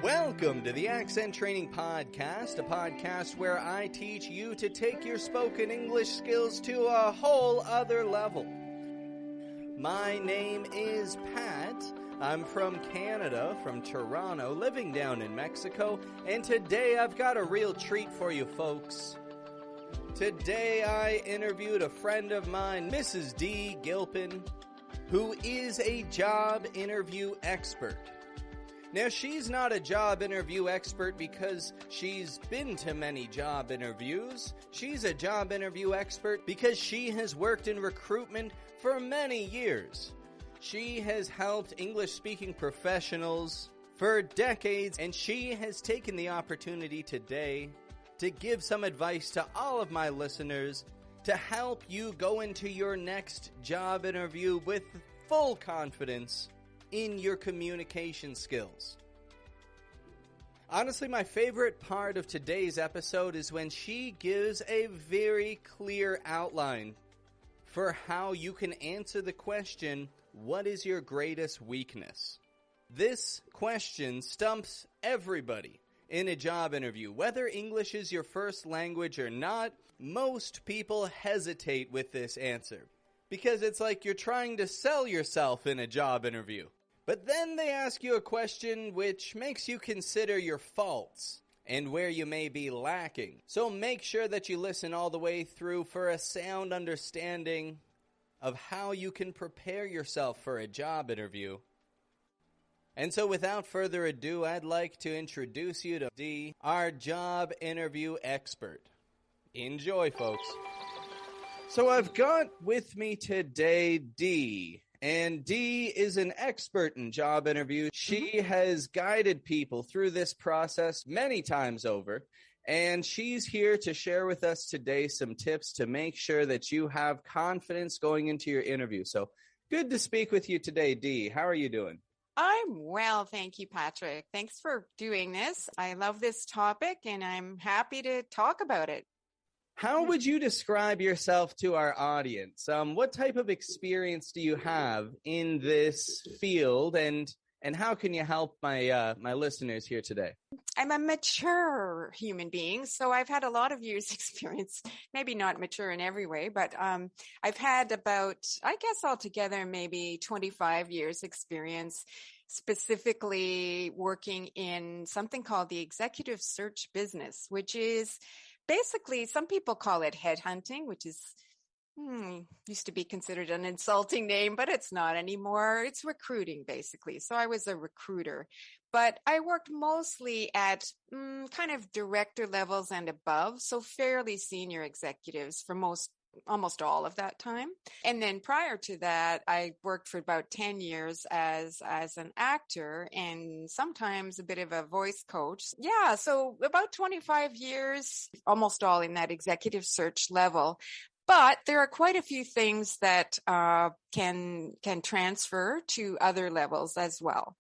Welcome to the Accent Training Podcast, a podcast where I teach you to take your spoken English skills to a whole other level. My name is Pat. I'm from Canada, from Toronto, living down in Mexico, and today I've got a real treat for you folks. Today I interviewed a friend of mine, Mrs. D. Gilpin, who is a job interview expert. Now, she's not a job interview expert because she's been to many job interviews. She's a job interview expert because she has worked in recruitment for many years. She has helped English-speaking professionals for decades, and she has taken the opportunity today to give some advice to all of my listeners to help you go into your next job interview with full confidence in your communication skills. Honestly, my favorite part of today's episode is when she gives a very clear outline for how you can answer the question, what is your greatest weakness? This question stumps everybody in a job interview. Whether English is your first language or not, most people hesitate with this answer because it's like you're trying to sell yourself in a job interview. But then they ask you a question which makes you consider your faults and where you may be lacking. So make sure that you listen all the way through for a sound understanding of how you can prepare yourself for a job interview. And so without further ado, I'd like to introduce you to Dee, our job interview expert. Enjoy, folks. So I've got with me today Dee. And Dee is an expert in job interviews. She has guided people through this process many times over. And she's here to share with us today some tips to make sure that you have confidence going into your interview. So good to speak with you today, Dee. How are you doing? I'm well, thank you, Patrick. Thanks for doing this. I love this topic, and I'm happy to talk about it. How would you describe yourself to our audience? What type of experience do you have in this field, and how can you help my listeners here today? I'm a mature human being, so I've had a lot of years' experience. Maybe not mature in every way, but I've had about, I guess altogether, maybe 25 years' experience, specifically working in something called the executive search business, which is basically, some people call it headhunting, which is used to be considered an insulting name, but it's not anymore. It's recruiting, basically. So I was a recruiter, but I worked mostly at kind of director levels and above, so fairly senior executives for almost all of that time. And then prior to that, I worked for about 10 years as an actor and sometimes a bit of a voice coach. Yeah, so about 25 years, almost all in that executive search level. But there are quite a few things that can transfer to other levels as well.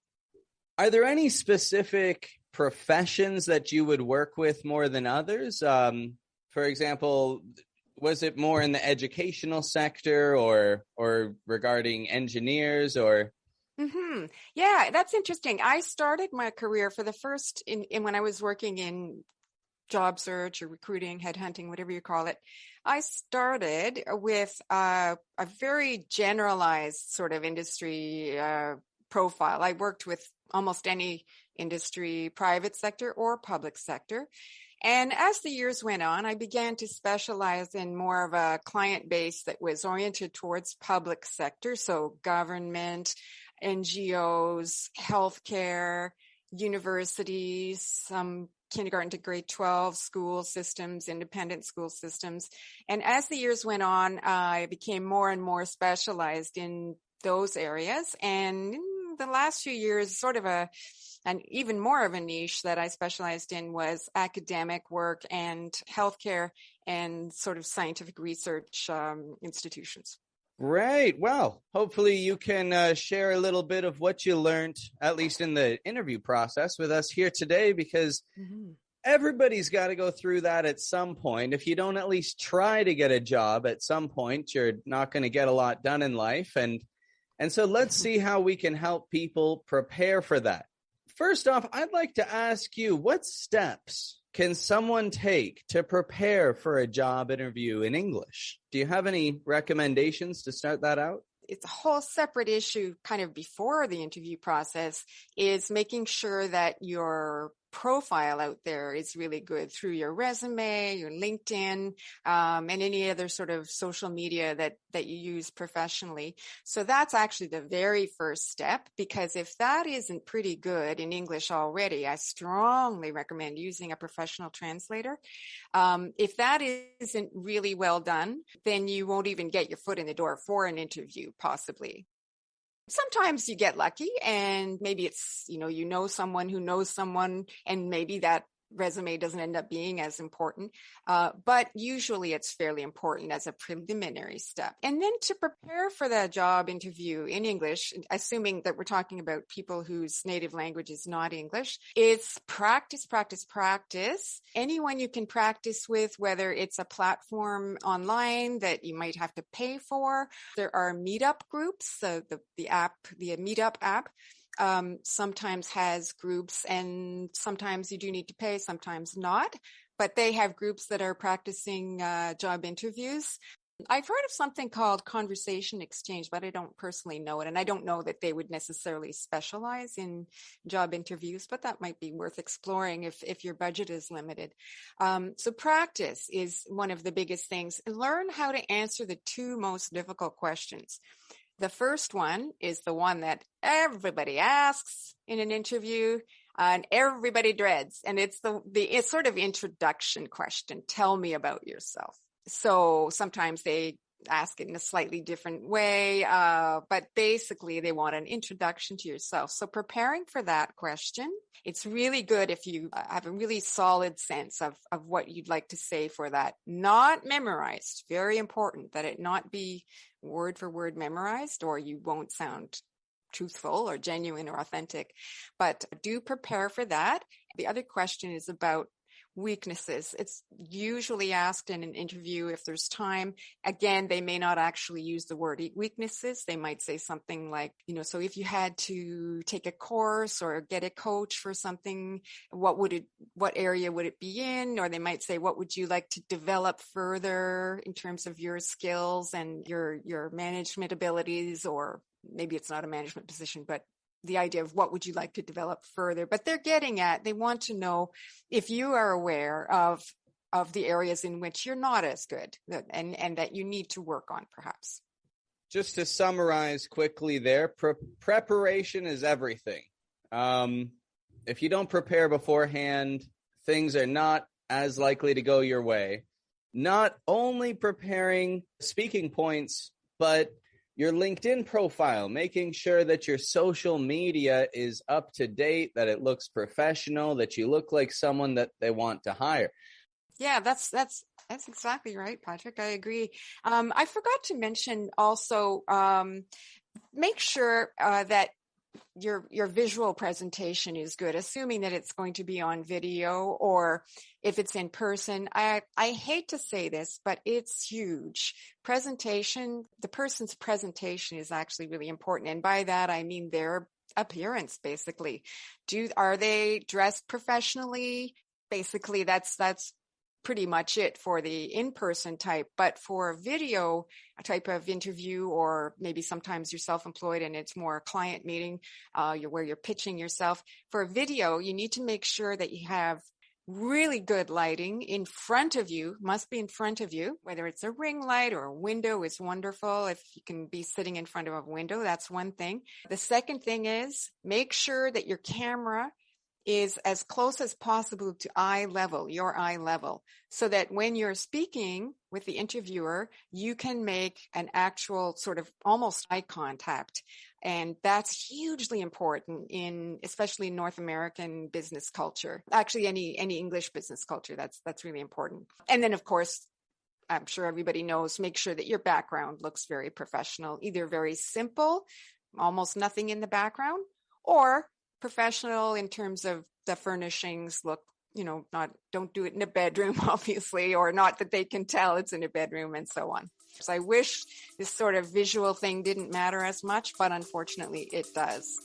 Are there any specific professions that you would work with more than others? For example, was it more in the educational sector or regarding engineers or? Yeah, that's interesting. I started my career for the first in when I was working in job search or recruiting, headhunting, whatever you call it. I started with a very generalized sort of industry profile. I worked with almost any industry, private sector or public sector. And as the years went on, I began to specialize in more of a client base that was oriented towards public sector. So government, NGOs, healthcare, universities, some kindergarten to grade 12 school systems, independent school systems. And as the years went on, I became more and more specialized in those areas. And in the last few years, sort of and even more of a niche that I specialized in was academic work and healthcare and sort of scientific research institutions. Great. Well, hopefully you can share a little bit of what you learned, at least in the interview process with us here today, because everybody's got to go through that at some point. If you don't at least try to get a job at some point, you're not going to get a lot done in life. And so let's see how we can help people prepare for that. First off, I'd like to ask you, what steps can someone take to prepare for a job interview in English? Do you have any recommendations to start that out? It's a whole separate issue kind of before the interview process, is making sure that your profile out there is really good through your resume, your LinkedIn, and any other sort of social media that you use professionally. So that's actually the very first step, because if that isn't pretty good in English already, I strongly recommend using a professional translator. If that isn't really well done, then you won't even get your foot in the door for an interview, possibly. Sometimes you get lucky, and maybe it's, you know someone who knows someone, and maybe that resume doesn't end up being as important. But usually it's fairly important as a preliminary step. And then to prepare for the job interview in English, assuming that we're talking about people whose native language is not English, it's practice, practice, practice. Anyone you can practice with, whether it's a platform online that you might have to pay for. There are meetup groups, the Meetup app. Sometimes has groups, and sometimes you do need to pay, sometimes not, but they have groups that are practicing job interviews. I've heard of something called Conversation Exchange, but I don't personally know it. And I don't know that they would necessarily specialize in job interviews, but that might be worth exploring if your budget is limited. So practice is one of the biggest things. Learn how to answer the two most difficult questions. The first one is the one that everybody asks in an interview and everybody dreads. And it's it's sort of introduction question. Tell me about yourself. So sometimes they ask it in a slightly different way, but basically they want an introduction to yourself. So preparing for that question, it's really good if you have a really solid sense of what you'd like to say for that. Not memorized. Very important that it not be word for word memorized, or you won't sound truthful or genuine or authentic. But do prepare for that. The other question is about weaknesses. It's usually asked in an interview if there's time. Again, they may not actually use the word weaknesses. They might say something like, so if you had to take a course or get a coach for something, what area would it be in? Or they might say, what would you like to develop further in terms of your skills and your management abilities? Or maybe it's not a management position, but the idea of what would you like to develop further. But they want to know if you are aware of the areas in which you're not as good and that you need to work on, perhaps. Just to summarize quickly there, preparation is everything. If you don't prepare beforehand, things are not as likely to go your way. Not only preparing speaking points, but your LinkedIn profile, making sure that your social media is up to date, that it looks professional, that you look like someone that they want to hire. Yeah, that's exactly right, Patrick. I agree. I forgot to mention also, make sure that your visual presentation is good, assuming that it's going to be on video, or if it's in person. I hate to say this, but it's huge. The person's presentation is actually really important. And by that, I mean their appearance, basically. Are they dressed professionally? Basically, that's pretty much it for the in-person type. But for a video type of interview, or maybe sometimes you're self-employed and it's more a client meeting where you're pitching yourself. For a video, you need to make sure that you have really good lighting in front of you, must be in front of you, whether it's a ring light or a window is wonderful. If you can be sitting in front of a window, that's one thing. The second thing is make sure that your camera is as close as possible to your eye level, so that when you're speaking with the interviewer, you can make an actual sort of almost eye contact. And that's hugely important especially North American business culture. Actually, any English business culture, that's really important. And then, of course, I'm sure everybody knows, make sure that your background looks very professional, either very simple, almost nothing in the background, or professional in terms of the furnishings look, don't do it in a bedroom, obviously, or not that they can tell it's in a bedroom, and so on. So I wish this sort of visual thing didn't matter as much, but unfortunately it does.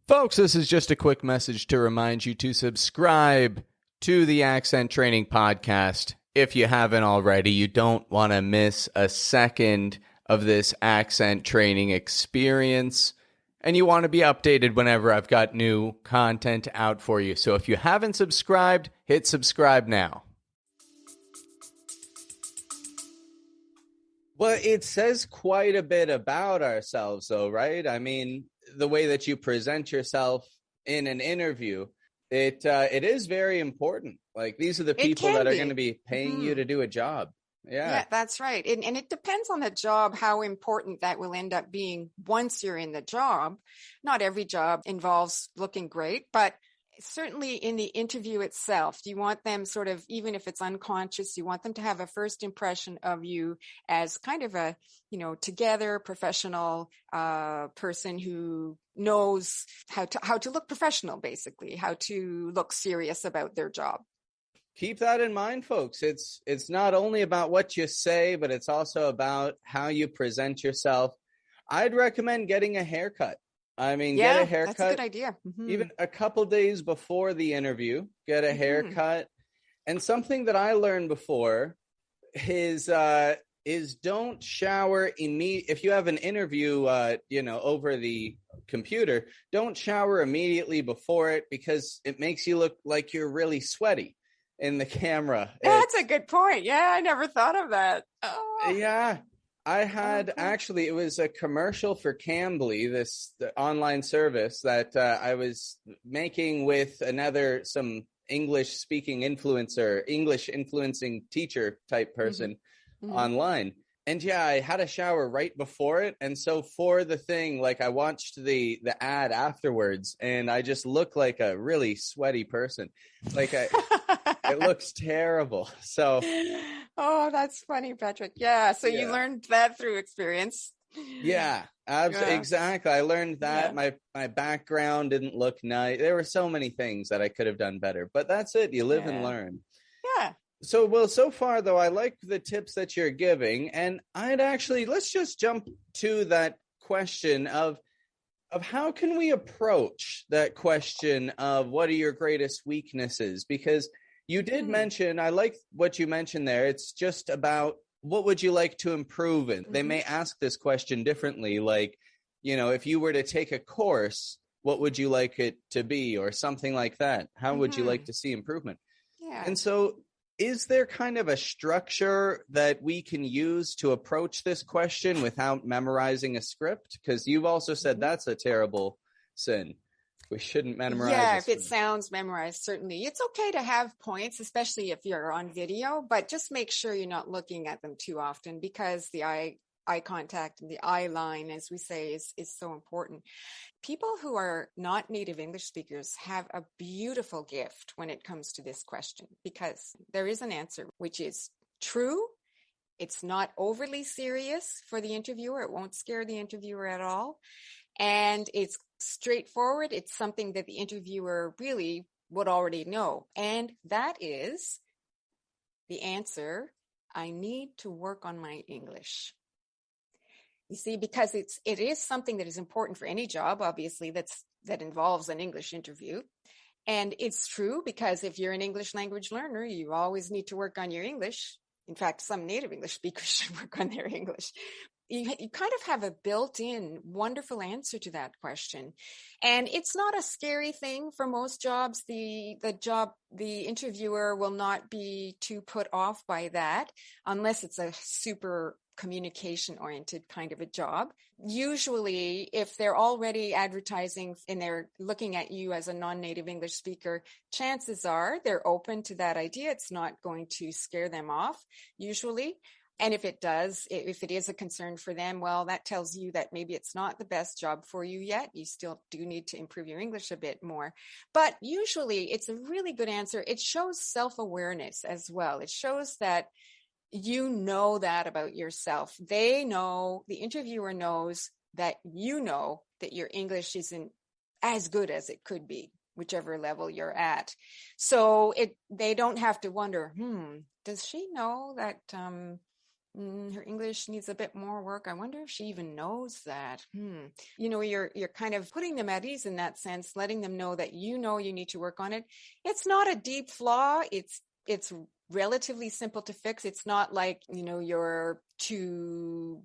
Folks, this is just a quick message to remind you to subscribe to the Accent Training Podcast. If you haven't already, you don't want to miss a second of this accent training experience. And you want to be updated whenever I've got new content out for you. So if you haven't subscribed, hit subscribe now. Well, it says quite a bit about ourselves, though, right? I mean, the way that you present yourself in an interview, it is very important. Like, these are the people that are going to be paying you to do a job. Yeah, that's right. And it depends on the job, how important that will end up being once you're in the job. Not every job involves looking great, but certainly in the interview itself, you want them sort of, even if it's unconscious, you want them to have a first impression of you as kind of a, together professional person who knows how to look professional, basically, how to look serious about their job. Keep that in mind, folks. It's not only about what you say, but it's also about how you present yourself. I'd recommend getting a haircut. I mean, get a haircut. That's a good idea. Mm-hmm. Even a couple days before the interview, get a haircut. And something that I learned before is don't shower immediately. If you have an interview, over the computer, don't shower immediately before it, because it makes you look like you're really sweaty in the camera. That's a good point. Yeah, I never thought of that. Oh. Yeah. I had actually, it was a commercial for Cambly, the online service that I was making with some English speaking influencer, English influencing teacher type person online. And yeah, I had a shower right before it. And so for the thing, like, I watched the ad afterwards, and I just look like a really sweaty person. Like, it looks terrible. So. Oh, that's funny, Patrick. Yeah. So you learned that through experience. Yeah, exactly. I learned that my background didn't look nice. There were so many things that I could have done better, but that's it. You live and learn. Yeah. So far though, I like the tips that you're giving, and let's just jump to that question of how can we approach that question of what are your greatest weaknesses? Because you did mention, I like what you mentioned there. It's just about what would you like to improve in? They may ask this question differently. Like, if you were to take a course, what would you like it to be, or something like that? How would you like to see improvement? Yeah. And so is there kind of a structure that we can use to approach this question without memorizing a script? Because you've also said that's a terrible sin. We shouldn't memorize. Yeah, if it sounds memorized, certainly. It's okay to have points, especially if you're on video, but just make sure you're not looking at them too often, because the eye contact and the eye line, as we say, is so important. People who are not native English speakers have a beautiful gift when it comes to this question, because there is an answer which is true. It's not overly serious for the interviewer. It won't scare the interviewer at all. And it's straightforward. It's something that the interviewer really would already know. And that is the answer: I need to work on my English. You see, because it is something that is important for any job, obviously, that involves an English interview. And it's true, because if you're an English language learner, you always need to work on your English. In fact, some native English speakers should work on their English. You kind of have a built-in wonderful answer to that question. And it's not a scary thing for most jobs. The interviewer will not be too put off by that, unless it's a super communication-oriented kind of a job. Usually, if they're already advertising and they're looking at you as a non-native English speaker, chances are they're open to that idea. It's not going to scare them off, usually. And if it does, if it is a concern for them, well, that tells you that maybe it's not the best job for you yet. You still do need to improve your English a bit more. But usually it's a really good answer. It shows self-awareness as well. It shows that you know that about yourself. They know, the interviewer knows that you know that your English isn't as good as it could be, whichever level you're at. So they don't have to wonder, does she know that Her English needs a bit more work. I wonder if she even knows that. You know, you're kind of putting them at ease in that sense, letting them know that you know you need to work on it. It's not a deep flaw. It's relatively simple to fix. It's not like, you know, you're too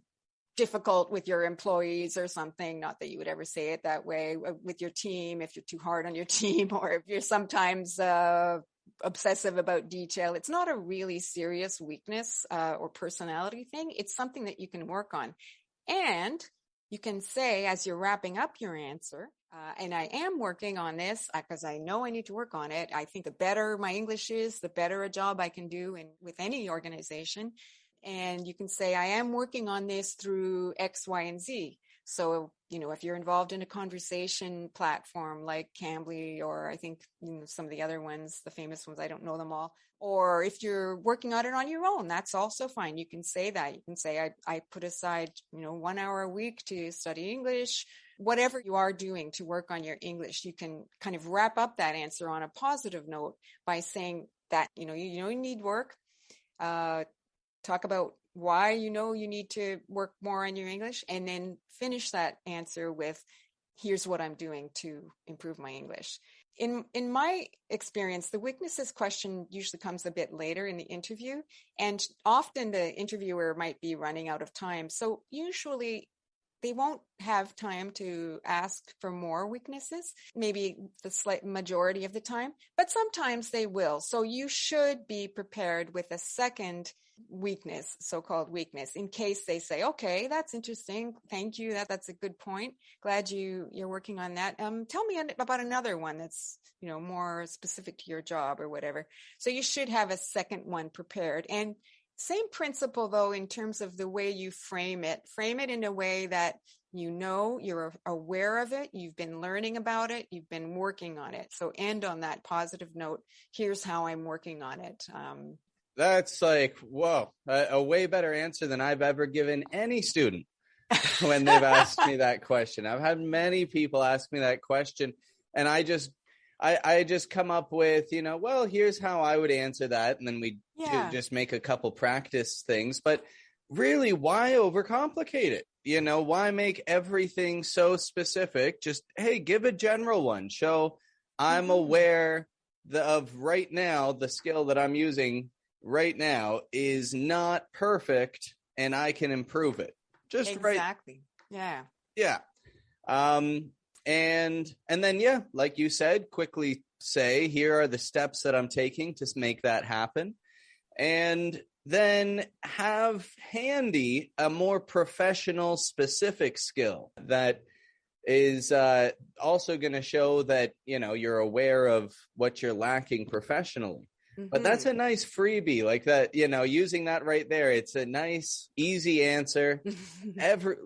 difficult with your employees or something. Not that you would ever say it that way with your team, if you're too hard on your team, or if you're sometimes obsessive about detail. It's not a really serious weakness or personality thing. It's something that you can work on. And you can say, as you're wrapping up your answer, and I am working on this because I know I need to work on it. I think the better my English is, the better a job I can do with any organization. And you can say, I am working on this through X, Y, and Z. So, you know, if you're involved in a conversation platform like Cambly, or I think, you know, some of the other ones, the famous ones, I don't know them all. Or if you're working on it on your own, that's also fine. You can say that. You can say, I put aside, you know, 1 hour a week to study English. Whatever you are doing to work on your English, you can kind of wrap up that answer on a positive note by saying that, you know, you need work. Talk about why you know you need to work more on your English, and then finish that answer with, here's what I'm doing to improve my English. In my experience, the weaknesses question usually comes a bit later in the interview, and often the interviewer might be running out of time. So usually they won't have time to ask for more weaknesses, maybe the slight majority of the time, but sometimes they will. So you should be prepared with a second weakness, so-called weakness, in case they say, okay, that's interesting. Thank you. That's a good point. Glad you're working on that. Tell me about another one that's, you know, more specific to your job or whatever. So you should have a second one prepared. And same principle, though, in terms of the way you frame it. Frame it in a way that you know you're aware of it, you've been learning about it, you've been working on it. So end on that positive note. Here's how I'm working on it. That's like, whoa, a way better answer than I've ever given any student when they've asked me that question. I've had many people ask me that question, and I just come up with, you know, well, here's how I would answer that. And then we just make a couple practice things. But really, why overcomplicate it? You know, why make everything so specific? Just, hey, give a general one. Show I'm aware of right now, the skill that I'm using right now is not perfect and I can improve it. Just exactly. Right. Yeah. And then, like you said, quickly say, here are the steps that I'm taking to make that happen. And then have handy a more professional specific skill that is also going to show that, you know, you're aware of what you're lacking professionally. But that's a nice freebie like that, you know, using that right there. It's a nice, easy answer.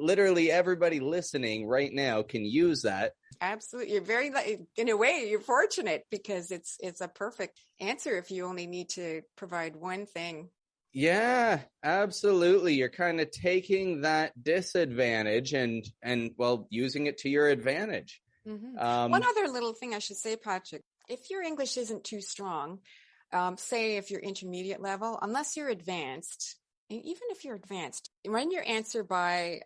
Literally everybody listening right now can use that. Absolutely. You're very, in a way, you're fortunate because it's a perfect answer if you only need to provide one thing. Yeah, absolutely. You're kind of taking that disadvantage and well, using it to your advantage. One other little thing I should say, Patrick, if your English isn't too strong, say if you're intermediate level, unless you're advanced, and even if you're advanced, run your answer by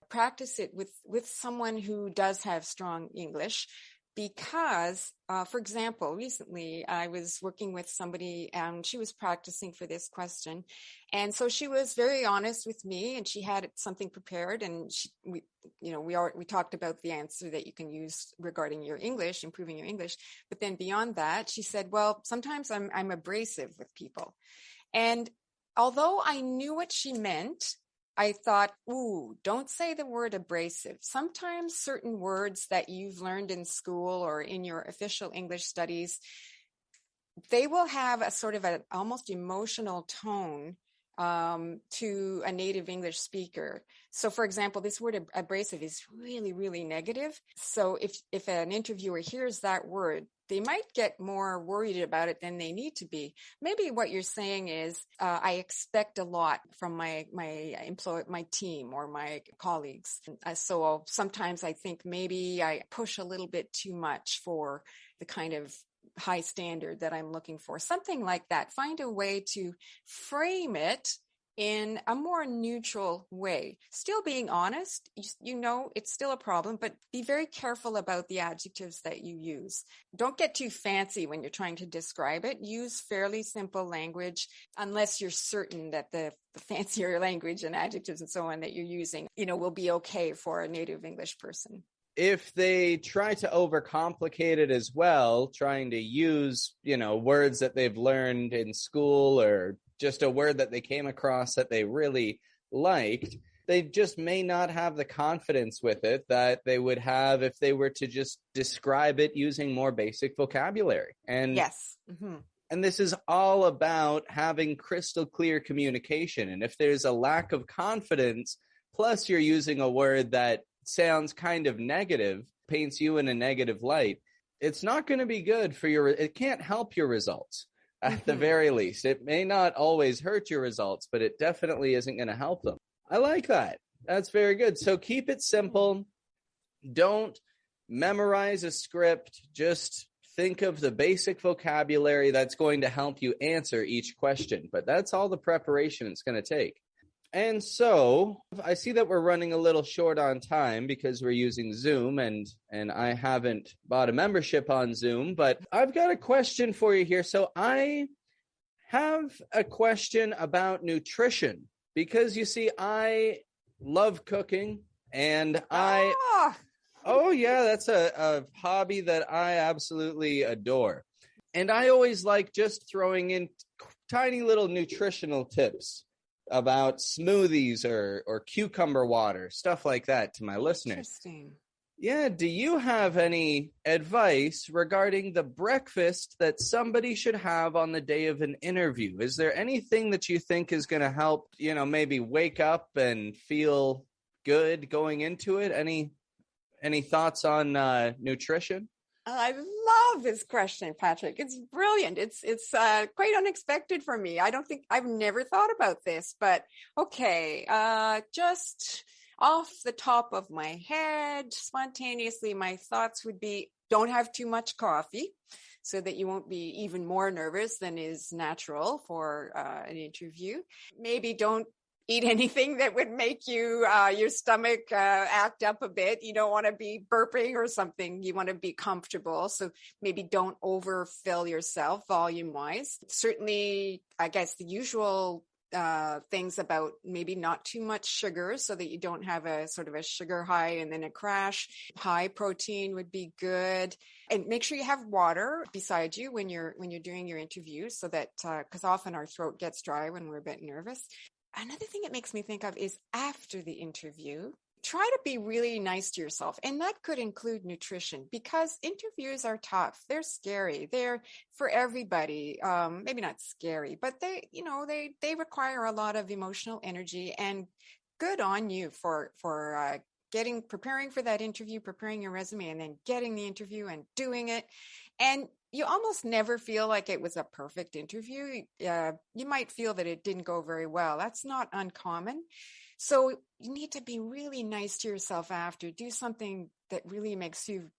practice it with someone who does have strong English. Because, for example, recently I was working with somebody and she was practicing for this question. And so she was very honest with me and she had something prepared, and we talked about the answer that you can use regarding your English, improving your English. But then beyond that, she said, well, sometimes I'm abrasive with people. And although I knew what she meant, I thought, ooh, don't say the word abrasive. Sometimes certain words that you've learned in school or in your official English studies, they will have a sort of an almost emotional tone to a native English speaker. So, for example, this word abrasive is really, really negative. So if an interviewer hears that word, they might get more worried about it than they need to be. Maybe what you're saying is, I expect a lot from my team or my colleagues. So sometimes I think maybe I push a little bit too much for the kind of high standard that I'm looking for. Something like that. Find a way to frame it in a more neutral way. Still being honest, you know, it's still a problem, but be very careful about the adjectives that you use. Don't get too fancy when you're trying to describe it. Use fairly simple language unless you're certain that the fancier language and adjectives and so on that you're using, you know, will be okay for a native English person. If they try to overcomplicate it as well, trying to use, you know, words that they've learned in school or just a word that they came across that they really liked, they just may not have the confidence with it that they would have if they were to just describe it using more basic vocabulary. And yes. Mm-hmm. And this is all about having crystal clear communication. And if there's a lack of confidence, plus you're using a word that sounds kind of negative, paints you in a negative light, it's not going to be good for it can't help your results at the very least. It may not always hurt your results, but it definitely isn't going to help them. I like that. That's very good. So keep it simple. Don't memorize a script. Just think of the basic vocabulary that's going to help you answer each question. But that's all the preparation it's going to take. And so I see that we're running a little short on time because we're using Zoom and I haven't bought a membership on Zoom, but I've got a question for you here. So I have a question about nutrition because you see, I love cooking and oh yeah, that's a hobby that I absolutely adore. And I always like just throwing in tiny little nutritional tips about smoothies or cucumber water, stuff like that to my listeners. Interesting. Yeah. Do you have any advice regarding the breakfast that somebody should have on the day of an interview? Is there anything that you think is going to help, you know, maybe wake up and feel good going into it? Any thoughts on nutrition? I love this question, Patrick. It's brilliant. It's quite unexpected for me. I've never thought about this, but okay. Just off the top of my head, spontaneously, my thoughts would be, don't have too much coffee so that you won't be even more nervous than is natural for an interview. Maybe don't eat anything that would make you your stomach act up a bit. You don't want to be burping or something. You want to be comfortable. So maybe don't overfill yourself volume wise. Certainly, I guess the usual things about maybe not too much sugar so that you don't have a sort of a sugar high and then a crash. High protein would be good. And make sure you have water beside you when you're doing your interview so that because often our throat gets dry when we're a bit nervous. Another thing it makes me think of is after the interview, try to be really nice to yourself. And that could include nutrition because interviews are tough. They're scary. They're for everybody. Maybe not scary, but they require a lot of emotional energy, and good on you for preparing for that interview, preparing your resume, and then getting the interview and doing it. And you almost never feel like it was a perfect interview. You might feel that it didn't go very well. That's not uncommon. So you need to be really nice to yourself after. Do something that really makes you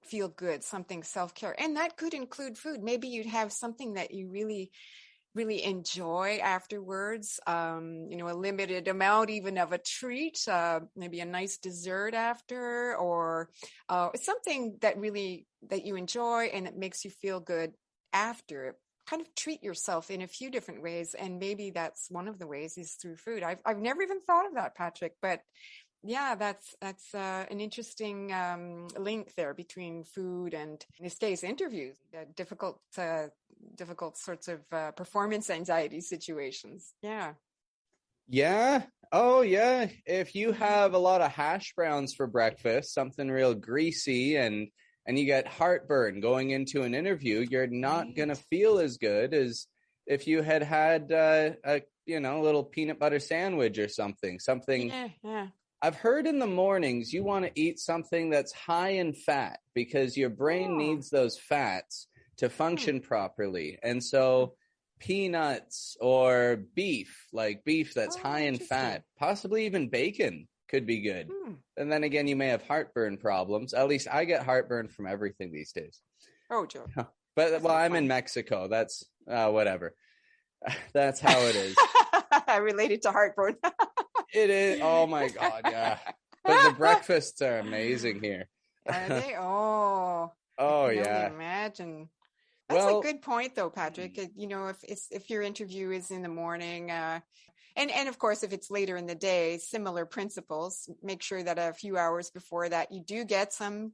feel good, something self-care. And that could include food. Maybe you'd have something that you really, really enjoy afterwards. A limited amount even of a treat, maybe a nice dessert after, or something that you enjoy and it makes you feel good after. Kind of treat yourself in a few different ways, and maybe that's one of the ways is through food. I've never even thought of that, Patrick, but yeah, that's an interesting link there between food and, in this case, interviews, difficult sorts of performance anxiety situations. Yeah. Yeah. Oh, yeah. If you have a lot of hash browns for breakfast, something real greasy, and you get heartburn going into an interview, you're not going to feel as good as if you had a little peanut butter sandwich or something. Yeah. I've heard in the mornings you want to eat something that's high in fat because your brain needs those fats to function properly. And so peanuts or beef that's high in fat, possibly even bacon could be good. And then again, you may have heartburn problems. At least I get heartburn from everything these days. Oh, Joe. But I'm in Mexico. That's whatever. That's how it is. Related to heartburn. It is. Oh my God. Yeah. But the breakfasts are amazing here. Are they? Oh, Oh I can only yeah. imagine. That's a Well, good point, though, Patrick. If your interview is in the morning, and of course, if it's later in the day, similar principles. Make sure that a few hours before that, you do get some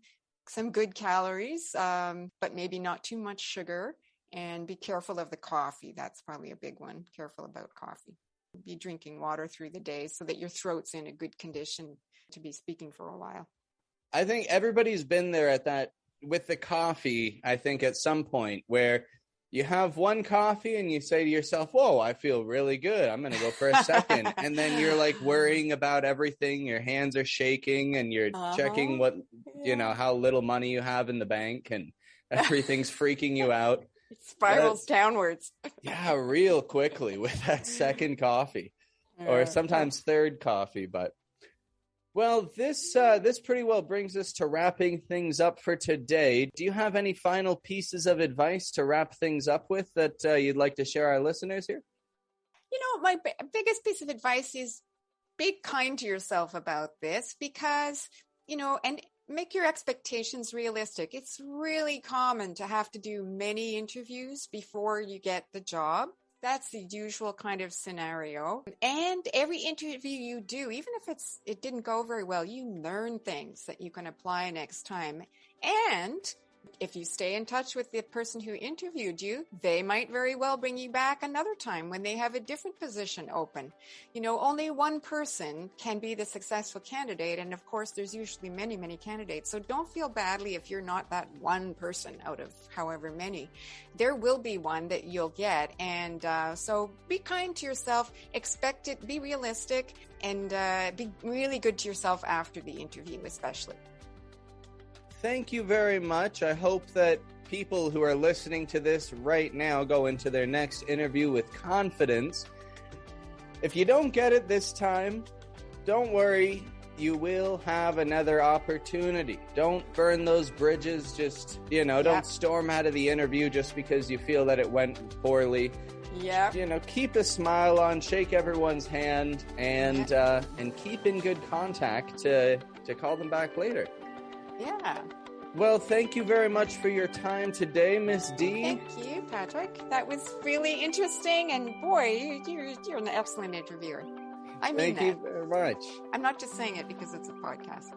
good calories, but maybe not too much sugar. And be careful of the coffee. That's probably a big one. Careful about coffee. Be drinking water through the day so that your throat's in a good condition to be speaking for a while. I think everybody's been there at that with the coffee. I think at some point where you have one coffee and you say to yourself, whoa, I feel really good. I'm going to go for a second. And then you're like worrying about everything. Your hands are shaking and you're checking what, how little money you have in the bank and everything's freaking you out. It spirals downwards. Yeah, real quickly with that second coffee or sometimes third coffee. But well, this pretty well brings us to wrapping things up for today. Do you have any final pieces of advice to wrap things up with that you'd like to share our listeners here? My biggest piece of advice is be kind to yourself about this because, and make your expectations realistic. It's really common to have to do many interviews before you get the job. That's the usual kind of scenario. And every interview you do, even if it didn't go very well, you learn things that you can apply next time. And if you stay in touch with the person who interviewed you, they might very well bring you back another time when they have a different position open. Only one person can be the successful candidate. And of course, there's usually many, many candidates. So don't feel badly if you're not that one person out of however many. There will be one that you'll get. And so be kind to yourself, expect it, be realistic, and be really good to yourself after the interview, especially. Thank you very much. I hope that people who are listening to this right now go into their next interview with confidence. If you don't get it this time, don't worry. You will have another opportunity. Don't burn those bridges. Just, don't storm out of the interview just because you feel that it went poorly. Yeah. Keep a smile on, shake everyone's hand, and keep in good contact to call them back later. Yeah. Well, thank you very much for your time today, Miss D. Thank you, Patrick. That was really interesting, and boy, you're an excellent interviewer. I mean Thank you very much. I'm not just saying it because it's a podcast.